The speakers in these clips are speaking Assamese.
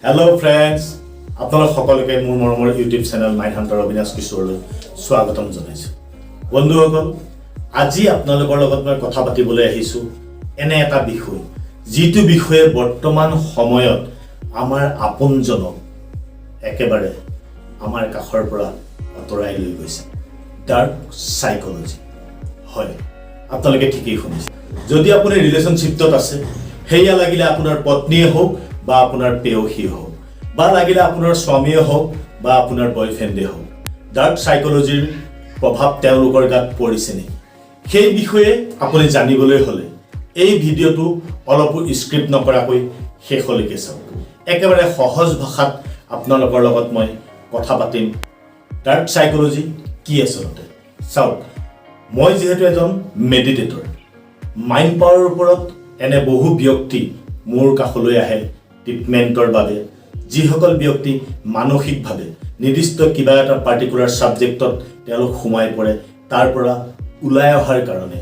Hello friends, আপোনালোক সকলোকে মোৰ মৰমৰ ইউটিউব চেনেল মাইণ্ডহাণ্টাৰ অবিনাশ কিশোৰলৈ স্বাগতম জনাইছো। বন্ধুসকল, আজি আপোনালোকৰ লগত মই কথা পাতিবলৈ আহিছো এনে এটা বিষয়, যিটো বিষয়ে বৰ্তমান সময়ত আমাৰ আপোনজনক একেবাৰে আমাৰ কাষৰ পৰা আঁতৰাই লৈ গৈছে। Dark psychology. হয়, আপোনালোকে ঠিকই শুনিছে। যদি আপুনি ৰিলেশ্যনশ্বিপত আছে, হেয়া লাগিলে আপোনাৰ পত্নীয়ে হোক বা আপোনাৰ পেয়সীয়ে হোক, বা লাগিলে আপোনাৰ স্বামীয়ে হোক বা আপোনাৰ বয়ফ্ৰেণ্ডে হোক, ডাৰ্ক সাইকোলজিৰ প্ৰভাৱ তেওঁলোকৰ গাত পৰিছে নেকি, সেই বিষয়ে আপুনি জানিবলৈ হ'লে এই ভিডিঅ'টো অলপো স্ক্ৰিপ্ট নকৰাকৈ শেষলৈকে চাওক। একেবাৰে সহজ ভাষাত আপোনালোকৰ লগত মই কথা পাতিম ডাৰ্ক সাইকোলজি কি আচলতে। চাওক, মই যিহেতু এজন মেডিটেটৰ, মাইণ্ড পাৱাৰৰ ওপৰত এনে বহু ব্যক্তি মোৰ কাষলৈ আহে ট্ৰিটমেণ্টৰ বাবে, যিসকল ব্যক্তি মানসিকভাৱে নিৰ্দিষ্ট কিবা এটা পাৰ্টিকুলাৰ ছাবজেক্টত তেওঁলোক সোমাই পৰে, তাৰ পৰা ওলাই অহাৰ কাৰণে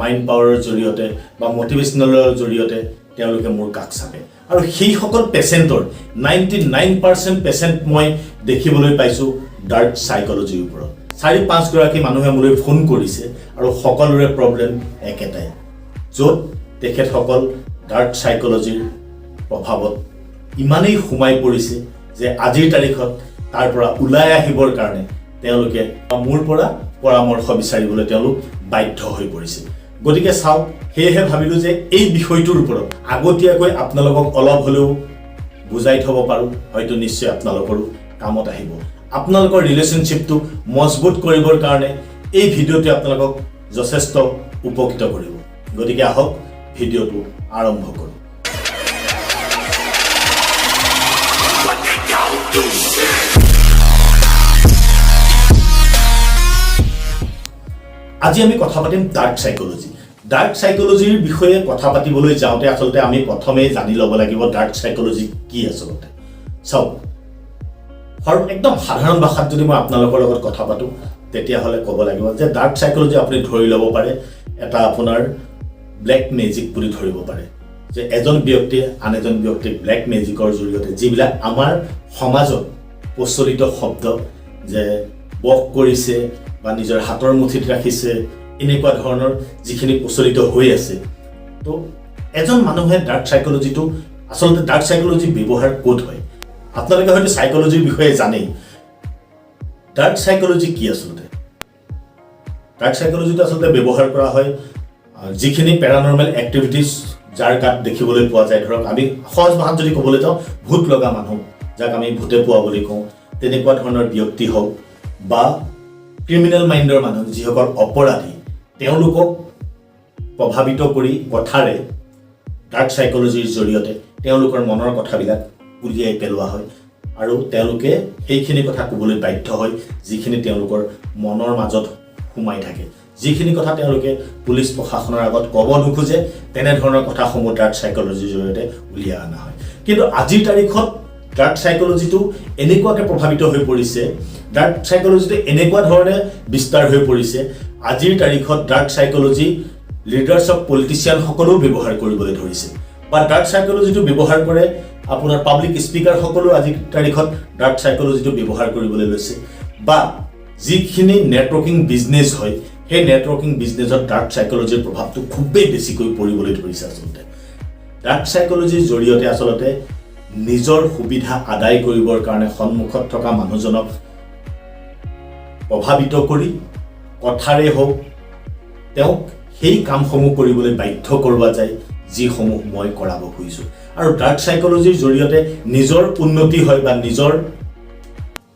মাইণ্ড পাৱাৰৰ জৰিয়তে বা মটিভেশ্যনেলৰ জৰিয়তে তেওঁলোকে মোৰ কাষ চাপে। আৰু সেইসকল পেচেণ্টৰ 99% পেচেণ্ট মই দেখিবলৈ পাইছোঁ ডাৰ্ক সাইকোলজিৰ ওপৰত। 4-5 গৰাকী মানুহে মোলৈ ফোন কৰিছে আৰু সকলোৰে প্ৰব্লেম একেটাই, য'ত তেখেতসকল ডাৰ্ক সাইকোলজিৰ প্ৰভাৱত ইমানেই সোমাই পৰিছে যে আজিৰ তাৰিখত তাৰ পৰা ওলাই আহিবৰ কাৰণে তেওঁলোকে মোৰ পৰা পৰামৰ্শ বিচাৰিবলৈ তেওঁলোক বাধ্য হৈ পৰিছে। গতিকে চাওক, সেয়েহে ভাবিলোঁ যে এই বিষয়টোৰ ওপৰত আগতীয়াকৈ আপোনালোকক অলপ হ'লেও বুজাই থ'ব পাৰোঁ, হয়তো নিশ্চয় আপোনালোকৰো কামত আহিব। আপোনালোকৰ ৰিলেশ্যনশ্বিপটো মজবুত কৰিবৰ কাৰণে এই ভিডিঅ'টোৱে আপোনালোকক যথেষ্ট উপকৃত কৰিব। গতিকে আহক ভিডিঅ'টো আৰম্ভ কৰোঁ। আজি আমি কথা পাতিম ডাৰ্ক সাইকোলজি। ডাৰ্ক সাইকোলজিৰ বিষয়ে কথা পাতিবলৈ যাওঁতে আচলতে আমি প্ৰথমেই জানি ল'ব লাগিব ডাৰ্ক সাইকোলজি কি আচলতে। চাওক, একদম সাধাৰণ ভাষাত যদি মই আপোনালোকৰ লগত কথা পাতোঁ, তেতিয়াহ'লে ক'ব লাগিব যে ডাৰ্ক সাইকোলজি আপুনি ধৰি ল'ব পাৰে এটা আপোনাৰ ব্লেক মেজিক বুলি ধৰিব পাৰে, যে এজন ব্যক্তিয়ে আন এজন ব্যক্তিক ব্লেক মেজিকৰ জৰিয়তে যিবিলাক আমাৰ সমাজত প্ৰচলিত শব্দ, যে বশ কৰিছে বা নিজৰ হাতৰ মুঠিত ৰাখিছে, এনেকুৱা ধৰণৰ যিখিনি প্ৰচলিত হৈ আছে, তো এজন মানুহে ডাৰ্ক সাইকোলজিটো আচলতে ডাৰ্ক সাইকোলজি ব্যৱহাৰ ক'ত হয়। আপোনালোকে হয়তো সাইকোলজিৰ বিষয়ে জানেই। ডাৰ্ক সাইকোলজি কি আচলতে? ডাৰ্ক সাইকোলজিটো আচলতে ব্যৱহাৰ কৰা হয় যিখিনি পেৰানৰ্মেল এক্টিভিটিজ যাৰ গাত দেখিবলৈ পোৱা যায়। ধৰক আমি সহজ ভাষাত যদি ক'বলৈ যাওঁ, ভূত লগা মানুহ, যাক আমি ভূতে পোৱা বুলি কওঁ, তেনেকুৱা ধৰণৰ ব্যক্তি হওক, বা ক্ৰিমিনেল মাইণ্ডৰ মানুহ, যিসকল অপৰাধী, তেওঁলোকক প্ৰভাৱিত কৰি কথাৰে ডাৰ্ক সাইকোলজিৰ জৰিয়তে তেওঁলোকৰ মনৰ কথাবিলাক উলিয়াই পেলোৱা হয় আৰু তেওঁলোকে সেইখিনি কথা ক'বলৈ বাধ্য হয় যিখিনি তেওঁলোকৰ মনৰ মাজত সোমাই থাকে, যিখিনি কথা তেওঁলোকে পুলিচ প্ৰশাসনৰ আগত ক'ব নোখোজে, তেনেধৰণৰ কথাসমূহ ডাৰ্ক সাইকোলজিৰ জৰিয়তে উলিয়াই অনা হয়। কিন্তু আজিৰ তাৰিখত ডাৰ্ক সাইকোলজিটো এনেকুৱাকৈ প্ৰভাৱিত হৈ পৰিছে, ডাৰ্ক সাইকোলজিটো এনেকুৱা ধৰণে বিস্তাৰ হৈ পৰিছে, আজিৰ তাৰিখত ডাৰ্ক সাইকোলজি লিডাৰ্ছ অফ পলিটিচিয়ানসকলেও ব্যৱহাৰ কৰিবলৈ ধৰিছে, বা ডাৰ্ক সাইকোলজিটো ব্যৱহাৰ কৰে আপোনাৰ পাব্লিক স্পিকাৰসকলেও আজিৰ তাৰিখত ডাৰ্ক সাইকোলজিটো ব্যৱহাৰ কৰিবলৈ লৈছে, বা যিখিনি নেটৱৰ্কিং বিজনেছ হয়, সেই নেটৱৰ্কিং বিজনেছত ডাৰ্ক সাইকোলজিৰ প্ৰভাৱটো খুবেই বেছিকৈ পৰিবলৈ ধৰিছে। আচলতে ডাৰ্ক সাইকোলজিৰ জৰিয়তে আচলতে নিজৰ সুবিধা আদায় কৰিবৰ কাৰণে সন্মুখত থকা মানুহজনক প্ৰভাৱিত কৰি কথাৰে হওক তেওঁক সেই কামসমূহ কৰিবলৈ বাধ্য কৰোৱা যায় যিসমূহ মই কৰাব খুজিছোঁ। আৰু ডাৰ্ক সাইকোলজিৰ জৰিয়তে নিজৰ উন্নতি হয় বা নিজৰ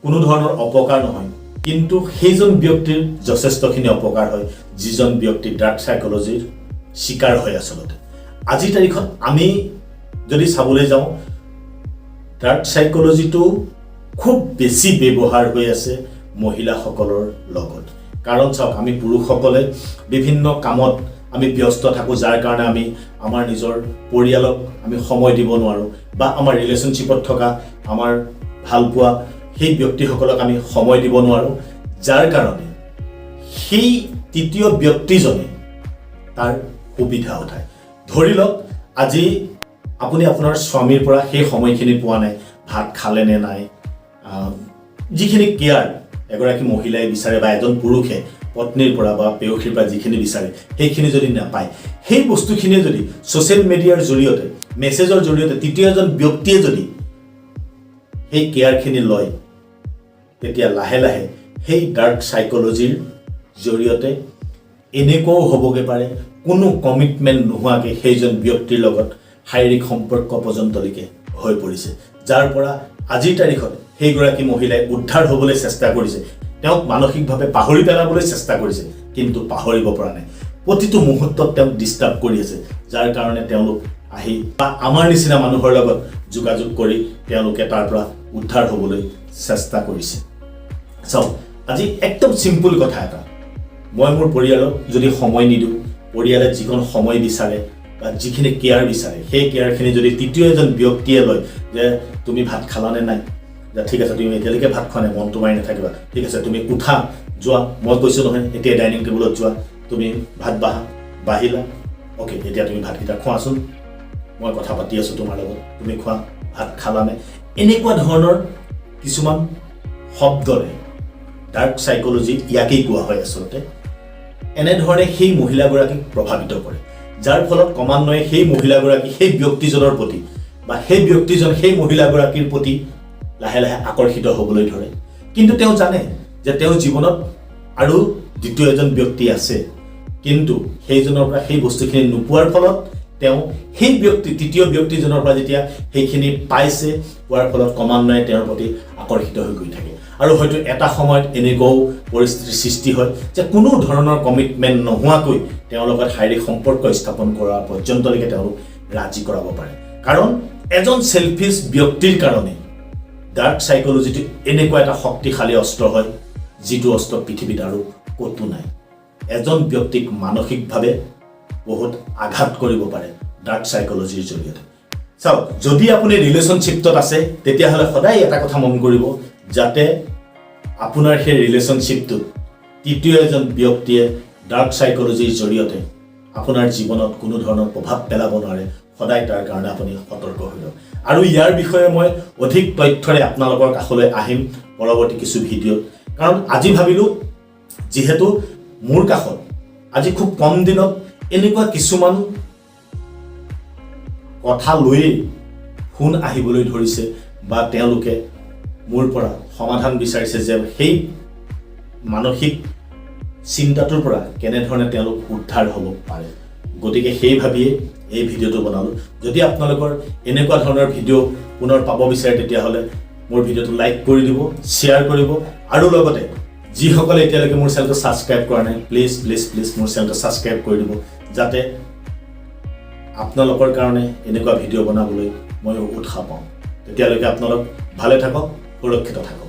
কোনো ধৰণৰ অপকাৰ নহয়, কিন্তু সেইজন ব্যক্তিৰ যথেষ্টখিনি অপকাৰ হয় যিজন ব্যক্তি ডাৰ্ক সাইকোলজিৰ চিকাৰ হয়। আচলতে আজিৰ তাৰিখত আমি যদি চাবলৈ যাওঁ, ডাৰ্ক সাইকোলজিটো খুব বেছি ব্যৱহাৰ হৈ আছে মহিলাসকলৰ লগত। কাৰণ চাওক, আমি পুৰুষসকলে বিভিন্ন কামত আমি ব্যস্ত থাকোঁ, যাৰ কাৰণে আমি আমাৰ নিজৰ পৰিয়ালক আমি সময় দিব নোৱাৰোঁ, বা আমাৰ ৰিলেশ্যনশ্বিপত থকা আমাৰ ভালপোৱা সেই ব্যক্তিসকলক আমি সময় দিব নোৱাৰোঁ, যাৰ কাৰণে সেই তৃতীয় ব্যক্তিজনে তাৰ সুবিধা উঠায়। ধৰি লওক, আজি আপুনি আপোনাৰ স্বামীৰ পৰা সেই সময়খিনি পোৱা নাই, ভাত খালে নে নাই, যিখিনি কেয়াৰ এগৰাকী মহিলাই বিচাৰে বা এজন পুৰুষে পত্নীৰ পৰা বা পেয়সীৰ পৰা যিখিনি বিচাৰে সেইখিনি যদি নাপায়, সেই বস্তুখিনিয়ে যদি ছ'চিয়েল মিডিয়াৰ জৰিয়তে মেছেজৰ জৰিয়তে তৃতীয় এজন ব্যক্তিয়ে যদি সেই কেয়াৰখিনি লয়, তেতিয়া লাহে লাহে সেই ডাৰ্ক চাইক'লজিৰ জৰিয়তে এনেকুৱাও হ'বগৈ পাৰে কোনো কমিটমেণ্ট নোহোৱাকৈ সেইজন ব্যক্তিৰ লগত শাৰীৰিক সম্পৰ্ক পৰ্যন্তলৈকে হৈ পৰিছে, যাৰ পৰা আজিৰ তাৰিখত সেইগৰাকী মহিলাই উদ্ধাৰ হ'বলৈ চেষ্টা কৰিছে, তেওঁক মানসিকভাৱে পাহৰি পেলাবলৈ চেষ্টা কৰিছে, কিন্তু পাহৰিব পৰা নাই। প্ৰতিটো মুহূৰ্তত তেওঁক ডিষ্টাৰ্ব কৰি আছে, যাৰ কাৰণে তেওঁলোক আহি বা আমাৰ নিচিনা মানুহৰ লগত যোগাযোগ কৰি তেওঁলোকে তাৰ পৰা উদ্ধাৰ হ'বলৈ চেষ্টা কৰিছে। চাওক, আজি একদম চিম্পুল কথা এটা, মই মোৰ পৰিয়ালক যদি সময় নিদিওঁ, পৰিয়ালে যিকণ সময় বিচাৰে বা যিখিনি কেয়াৰ বিচাৰে, সেই কেয়াৰখিনি যদি তৃতীয় এজন ব্যক্তিয়ে লয়, যে তুমি ভাত খালানে নাই, যে ঠিক আছে তুমি এতিয়ালৈকে ভাত খোৱা নাই, মনটো মাৰি নাথাকিবা, ঠিক আছে তুমি উঠা যোৱা, মই কৈছোঁ নহয় এতিয়া ডাইনিং টেবুলত যোৱা, তুমি ভাত বাঢ়িলা, অ'কে এতিয়া তুমি ভাতকেইটা খোৱাচোন, মই কথা পাতি আছোঁ তোমাৰ লগত, তুমি খোৱা, ভাত খালানে, এনেকুৱা ধৰণৰ কিছুমান শব্দৰে ডাৰ্ক চাইক'লজি ইয়াকেই কোৱা হয় আচলতে। এনেধৰণে সেই মহিলাগৰাকীক প্ৰভাৱিত কৰে, যাৰ ফলত ক্ৰমান্বয়ে সেই মহিলাগৰাকী সেই ব্যক্তিজনৰ প্ৰতি বা সেই ব্যক্তিজন সেই মহিলাগৰাকীৰ প্ৰতি লাহে লাহে আকৰ্ষিত হ'বলৈ ধৰে। কিন্তু তেওঁ জানে যে তেওঁৰ জীৱনত আৰু দ্বিতীয় এজন ব্যক্তি আছে, কিন্তু সেইজনৰ পৰা সেই বস্তুখিনি নোপোৱাৰ ফলত তেওঁ সেই তৃতীয় ব্যক্তিজনৰ পৰা যেতিয়া সেইখিনি পাইছে, পোৱাৰ ফলত ক্ৰমান্বয়ে তেওঁৰ প্ৰতি আকৰ্ষিত হৈ গৈ থাকে। আৰু হয়তো এটা সময়ত এনেকুৱাও পৰিস্থিতিৰ সৃষ্টি হয় যে কোনো ধৰণৰ কমিটমেণ্ট নোহোৱাকৈ তেওঁৰ লগত শাৰীৰিক সম্পৰ্ক স্থাপন কৰা পৰ্যন্তলৈকে তেওঁলোক ৰাজি কৰাব পাৰে। কাৰণ এজন চেলফিছ ব্যক্তিৰ কাৰণে ডাৰ্ক চাইক'লজিটো এনেকুৱা এটা শক্তিশালী অস্ত্ৰ হয়, যিটো অস্ত্ৰ পৃথিৱীত আৰু ক'তো নাই। এজন ব্যক্তিক মানসিকভাৱে বহুত আঘাত কৰিব পাৰে ডাৰ্ক চাইক'লজিৰ জৰিয়তে। চাওক, যদি আপুনি ৰিলেশ্যনশ্বিপত আছে, তেতিয়াহ'লে সদায় এটা কথা মন কৰিব, যাতে আপোনাৰ সেই ৰিলেশ্যনশ্বিপটোত তৃতীয় এজন ব্যক্তিয়ে ডাৰ্ক চাইক'লজিৰ জৰিয়তে আপোনাৰ জীৱনত কোনো ধৰণৰ প্ৰভাৱ পেলাব নোৱাৰে। সদায় তাৰ কাৰণে আপুনি সতৰ্ক হৈ লওক। আৰু ইয়াৰ বিষয়ে মই অধিক তথ্যৰে আপোনালোকৰ কাষলৈ আহিম পৰৱৰ্তী কিছু ভিডিঅ'ত। কাৰণ আজি ভাবিলোঁ, যিহেতু মোৰ কাষত আজি খুব কম দিনত এনেকুৱা কিছুমান কথা লৈয়ে ফোন আহিবলৈ ধৰিছে বা তেওঁলোকে মোৰ পৰা সমাধান বিচাৰিছে যে সেই মানসিক চিন্তাটোৰ পৰা কেনেধৰণে তেওঁলোক উদ্ধাৰ হ'ব পাৰে। গতিকে সেই ভাবিয়ে এই ভিডিঅ'টো বনালোঁ। যদি আপোনালোকৰ এনেকুৱা ধৰণৰ ভিডিঅ' পুনৰ পাব বিচাৰে, তেতিয়াহ'লে মোৰ ভিডিঅ'টো লাইক কৰি দিব, শ্বেয়াৰ কৰিব, আৰু লগতে যিসকলে এতিয়ালৈকে মোৰ চেনেলটো ছাবস্ক্ৰাইব কৰা নাই, প্লিজ প্লিজ প্লিজ মোৰ চেনেলটো ছাবস্ক্ৰাইব কৰি দিব, যাতে আপোনালোকৰ কাৰণে এনেকুৱা ভিডিঅ' বনাবলৈ মই উৎসাহ পাওঁ। তেতিয়ালৈকে আপোনালোক ভালে থাকক, সুৰক্ষিত থাকক।